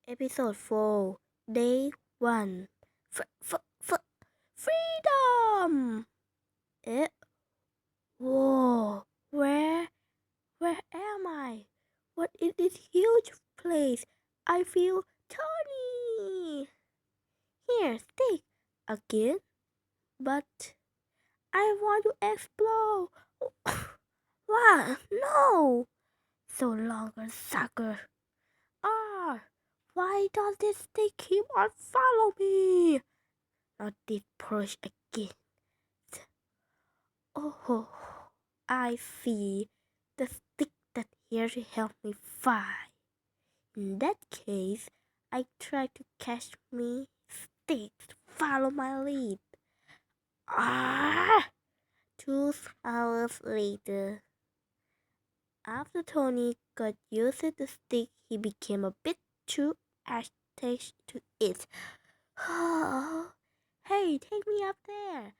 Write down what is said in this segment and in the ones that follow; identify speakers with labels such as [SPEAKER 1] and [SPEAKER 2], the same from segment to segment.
[SPEAKER 1] Episode 4, Day 1. Freedom! Eh? Whoa! Where am I? What is this huge place? I feel tiny! Here, stick again. But I want to explode. What? No! So longer, sucker. Why does this stick keep on follow me? Not this push again. Oh, I see. The stick that's here to help me fly. In that case, I try to catch me stick to follow my lead. 2 hours later. After Tony got used to the stick, he became a bit too attached to it. Hey, take me up there.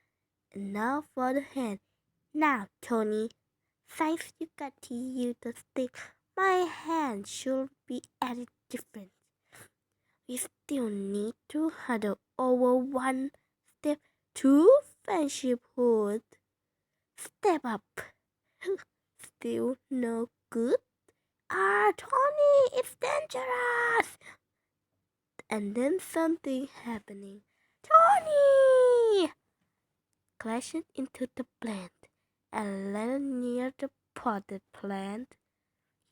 [SPEAKER 1] And now for the hand. Now, Tony, since you got to use the stick, my hand should be added different. We still need to huddle over one step to friendshiphood. Step up. Still no good? Tony, it's dangerous! And then something happening. Tony! Crashed into the plant and landed near the potted plant.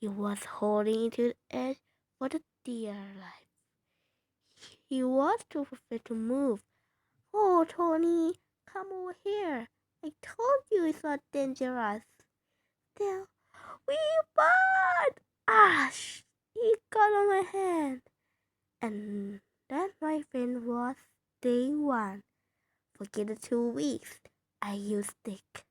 [SPEAKER 1] He was holding to the edge for the dear life. He was too afraid to move. Oh, Tony, come over here. I told you it's not dangerous. Still, we bought! He got on my hand. And that, my friend, was day 1. Forget the 2 weeks I used stick.